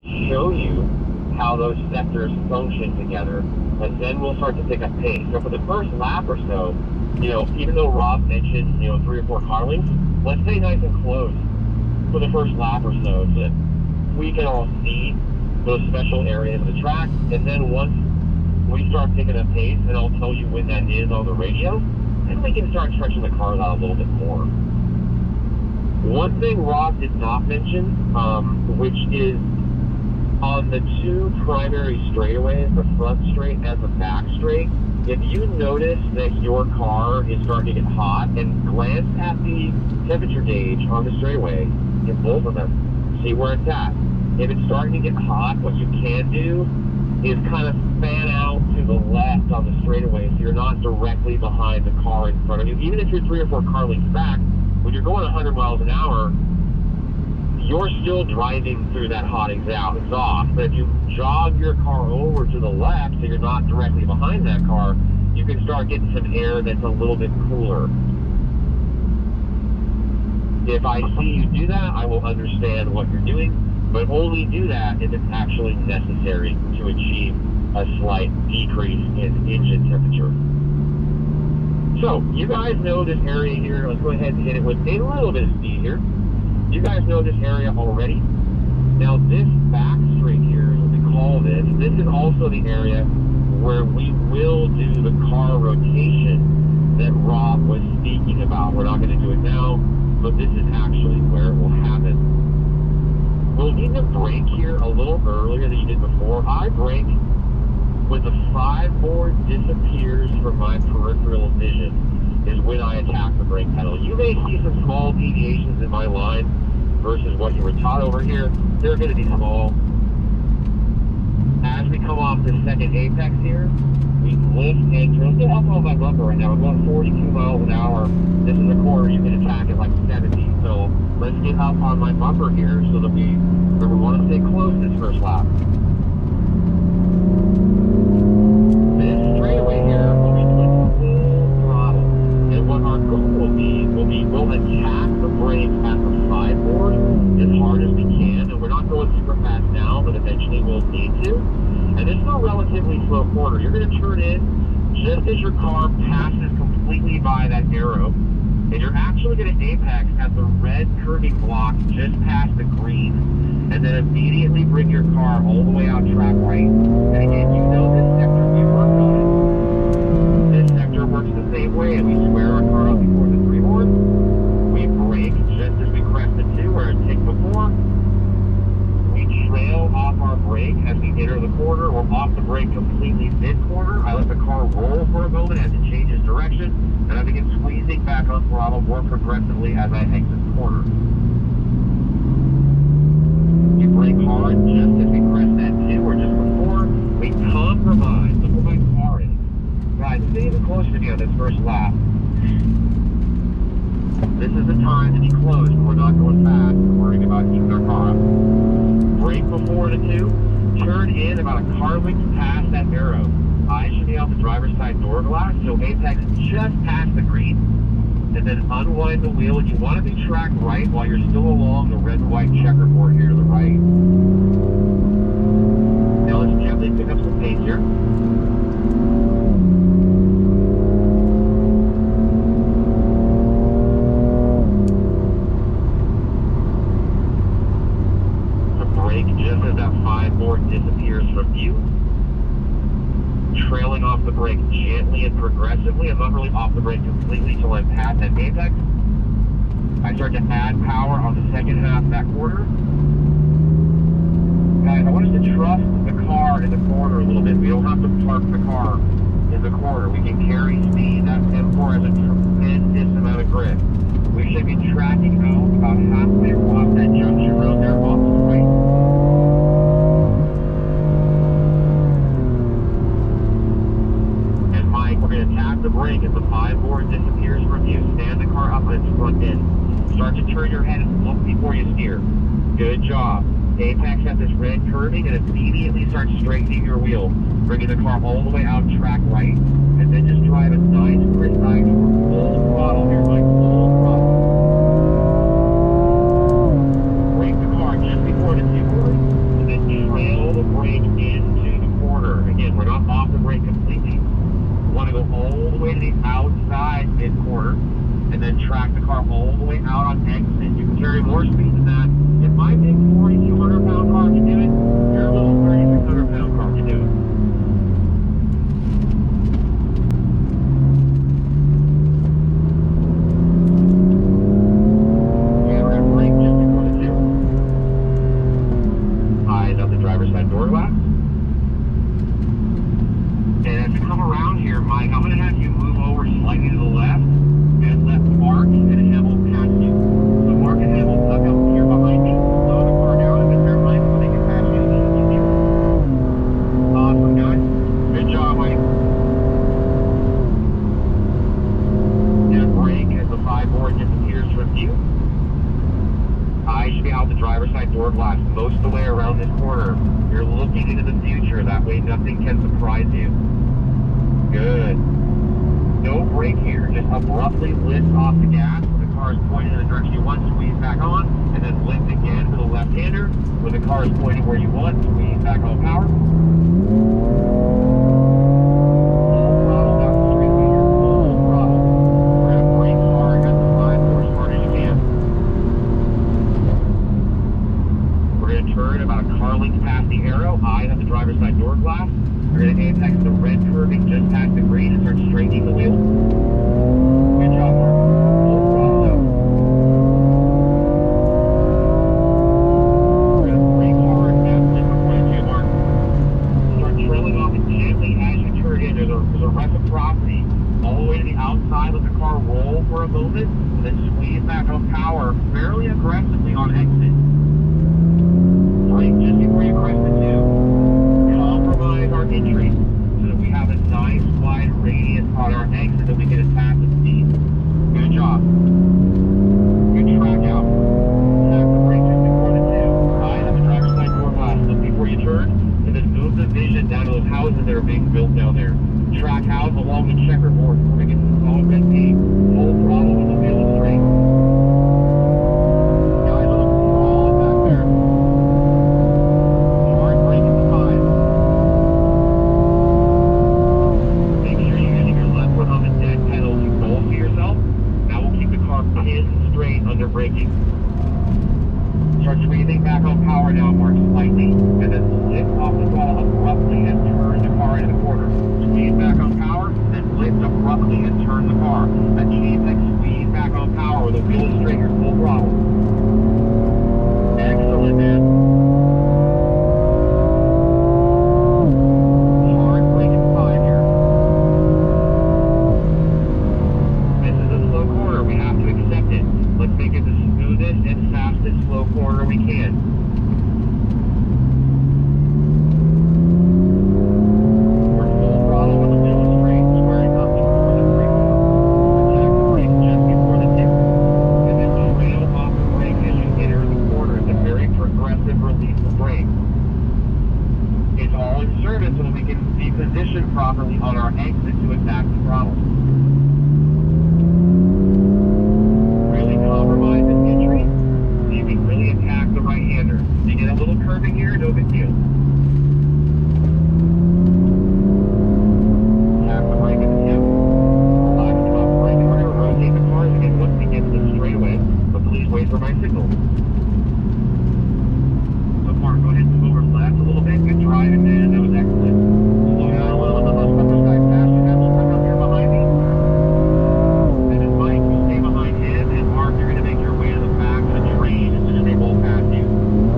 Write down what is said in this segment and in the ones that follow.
show you how those sectors function together, and then we'll start to pick up pace. So for the first lap or so, even though Rob mentioned, 3 or 4 car lengths, let's stay nice and close for the first lap or so that we can all see those special areas of the track. And then once we start picking up pace, and I'll tell you when that is on the radio, then we can start stretching the cars out a little bit more. One thing Rob did not mention, which is on the 2 primary straightaways, the front straight and the back straight, if you notice that your car is starting to get hot, and glance at the temperature gauge on the straightaway in both of them, see where it's at. If it's starting to get hot, what you can do is kind of fan out to the left on the straightaway so you're not directly behind the car in front of you. Even if you're 3 or 4 car lengths back, when you're going 100 miles an hour, you're still driving through that hot exhaust. But if you jog your car over to the left so you're not directly behind that car, you can start getting some air that's a little bit cooler. If I see you do that, I will understand what you're doing, but only do that if it's actually necessary to achieve a slight decrease in engine temperature. So, you guys know this area here. Let's go ahead and hit it with a little bit of speed here. You guys know this area already. Now, this back straight here is what we call this. This is also the area where we will do the car rotation that Rob was speaking about. We're not going to do it now, but this is actually where it will happen. We'll need to brake here a little earlier than you did before. I brake when the 5 board disappears from my peripheral vision is when I attack the brake pedal. You may see some small deviations in my line versus what you were taught over here. They're going to be small. As we come off the second apex here, we lift and turn. Let's get up on my bumper right now. We're going 42 miles an hour. This is a corner you can attack at like 70. So let's get up on my bumper here so that we want to stay close this first lap. This straightaway here will be doing full throttle. And what our goal will be, we'll attack the brake at the 5 board as hard as we can. And we're not going super fast now, but eventually we'll need to. And this is a relatively slow corner. You're going to turn in just as your car passes completely by that arrow. And you're actually going to apex at the red curving block just past the green. And then immediately bring your car all the way out track right. And again, you know this sector, we worked on it. This sector works the same way, and we square our car up before the 3 board. We brake just as we crest the 2, where it ticked before. We trail off our brake as we enter the corner. We're off the brake completely mid-corner. I let the car roll for a moment as it changes direction, and I begin squeezing back on throttle more progressively as I exit the corner. We brake hard just as we crest that 2 or just before. We compromise. Look where my car is. Guys, stay even closer to me on this first lap. This is the time to be close when we're not going fast and worrying about keeping our car up. Brake before the 2, turn in about a car length past that arrow. I should be out the driver's side door glass, so apex just past the green, and then unwind the wheel. And you want to be tracked right while you're still along the red and white checkerboard here to the right. Now let's gently pick up some pace here. Just as that 5 board disappears from view, trailing off the brake gently and progressively. I'm not really off the brake completely until I'm past that apex. I start to add power on the second half of that corner. Guys, I want us to trust the car in the corner a little bit. We don't have to park the car in the corner. We can carry speed. That M4 has a tremendous amount of grip. We should be tracking out about halfway across that junction road there off to the right. And Mike, we're going to tap the brake as the 5 board disappears from you. Stand the car up on its front end. Start to turn your head and look before you steer. Good job. Apex at this red curving and immediately start straightening your wheel, bringing the car all the way out track right, and then just drive a nice, precise, full throttle here, Mike, full throttle. Brake the car just before the 2 board, and then all the way to the outside mid-corner, and then track the car all the way out on exit. You can carry more speed than that. If my big 4,200-pound car can do it, your little 3,600-pound car can do it. Okay, we're going to brake just before the 2. Eyes up the driver's side door glass. And as you come around here, Mike, I'm going to have you move over slightly to the left and let Mark and Hamill pass you. So Mark and Hamill tuck up here behind me, slow the car down a bit there, Mike, so they can pass you as soon as you do. Awesome, guys. Good job, Mike. And brake as the 5-board disappears from view. Eyes should be out the driver's side door glass most of the way around this corner. You're looking into the future, that way nothing can surprise you. Good. No brake here, just abruptly lift off the gas when the car is pointing in the direction you want, squeeze back on, and then lift again for the left-hander. When the car is pointing where you want, squeeze back on power. Full throttle down the street here, full throttle. We're going to brake hard at the 5-4 as hard as you can. We're going to turn about a car length past the arrow, eyes on the driver's side door glass. We're going to apex the red curving just past the green and start straightening the wheel. Good job, Mark. Full throttle out. We're going to brake hard at just before the 2, Mark. Start trailing off it gently as you turn in. There's a reciprocity all the way to the outside. Let the car roll for a moment and then squeeze back on power fairly aggressively on exit. Brake just before you crest the 2. Compromise our entry so that we have a nice wide radius on our exit that we can attack with speed. Good job. Good track out. Attack the brake just before the 2. Eyes on the driver's side door glass. Look before you turn, and then move the vision down to those houses that are being built down there. Track house along the checkerboard. We're going to get all red paint. Full throttle when the wheel is straight. Guys are looking solid back there. Hard brake at the 5. Make sure you're using your left foot on the deck pedal to bolster yourself. That will keep the car pinned straight under braking. Start squeezing back on power now, Mark, slightly, and then lift off the throttle abruptly and turn the car into the corner. Squeeze back on power, then lift abruptly and turn the car. Achieve that squeeze back on power with the wheel is straight, your full throttle. Excellent, man. Hard brake at 5 here. This is a slow corner. We have to accept it. Let's make it the smoothest and fastest slow corner we can. We're full throttle when the wheel is straight, squaring up toward the brake wheel. Attack the brake just before the 2. And then trail off the brake as you enter the corner. It's a very progressive release of brake. It's all in service so that we can be positioned properly on our exit to attack the throttle. Really compromise this entry so you can really attack the right-hander. You get a little curving here, no big deal. Tap the brake at the 2. Relax the top brake, and we're going to rotate the cars again once we get to the straightaway, but please wait for my signal. So Mark, go ahead and move over left a little bit. Good driving, man. That was excellent. Slow down a little, let those numbers guys pass you. Have some up here behind me. And then Mike, you stay behind him, and Mark, you're going to make your way to the back of the train as soon as they both pass you.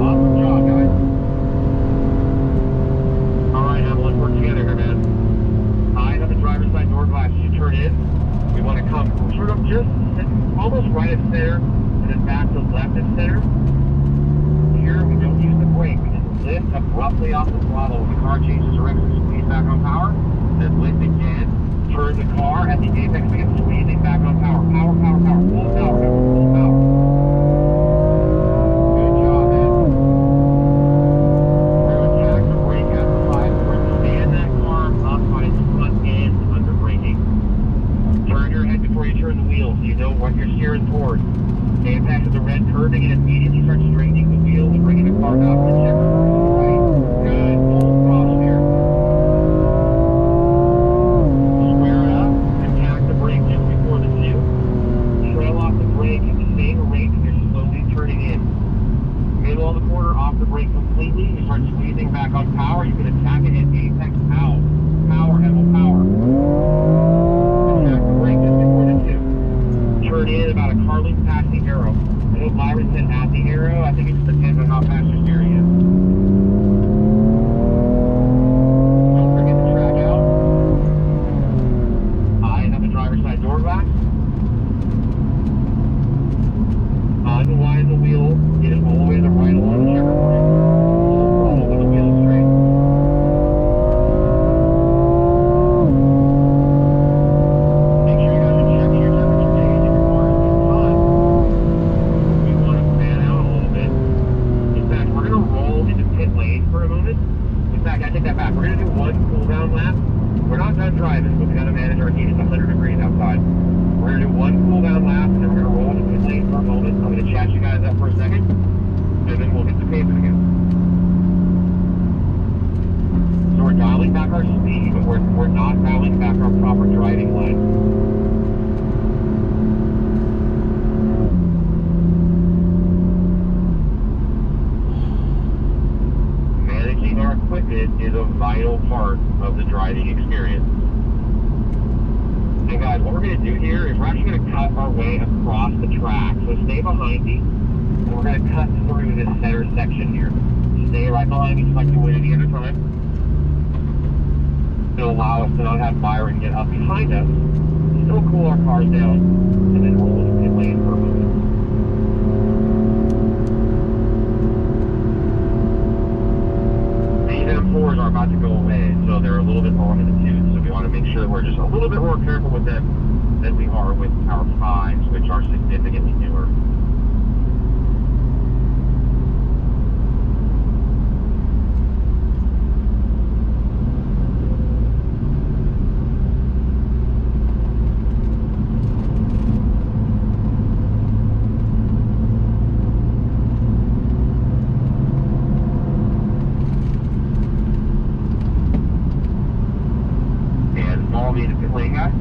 Awesome job, guys. All right, Emma, let's work together here, man. Eyes on the driver's side door glass as you turn in. We want to come sort of just almost right at center, and then back to left at center. Here, we don't use the brake. We just lift abruptly off the throttle. When the car changes direction, squeeze back on power, then lift again, turn the car at the apex again, squeezing back on power. Power, power, power, full power, full power. Good job, man. We're going to attack the brake at the 5. We're going to stand that car up on its front end under braking. Turn your head before you turn the wheel so you know what you're steering towards. Apex of the red curving and immediately start straightening the wheel and bringing the car out to the checkerboard to the right. Good, full throttle here. Square it up. on power, you can attack it at apex power. Power, Evo, power. Attack the brake just before the 2. Turn in about a car length past the arrow. I know Byron said at the arrow. I think it just depends on how fast your steering is. Don't forget to track out. Eye on the driver's side door glass. Unwind the wheel. Get it all the way to the right along the checkerboard. Roll with the wheel straight. Make sure you guys are checking your temperature gauge if your car is too hot. We want to fan out a little bit. In fact, we're going to roll into pit lane for a moment. In fact, I take that back. We're going to do one cool down lap. We're not done driving, but we got to manage our heat. It's 100 degrees outside. We're going to do one cool down lap, and then we're going to roll into pit lane for a moment. I'm going to chat you guys up for a second, and then we'll hit the pavement again. So we're dialing back our speed, but we're not dialing back our proper driving line. Managing our equipment is a vital part of the driving experience. And guys, what we're going to do here is we're actually going to cut our way across the track. So stay behind me, and we're going to cut through this center section here. Stay right behind me just like you would any other time. It'll allow us to not have Byron get up behind us, still cool our cars down, and then roll into pit lane for a moment. These M4s are about to go away, so they're a little bit long in the tooth, so we want to make sure that we're just a little bit more careful with them than we are with our 5s, which are significantly newer. Me to pit lane, guys.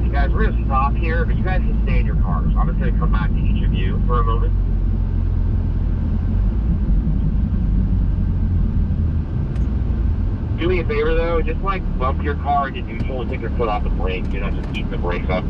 You guys, we're gonna stop here, but you guys can stay in your cars. I'm just gonna come back to each of you for a moment. Do me a favor though, just like bump your car into neutral and take your foot off the brake. You're not just keeping the brakes up.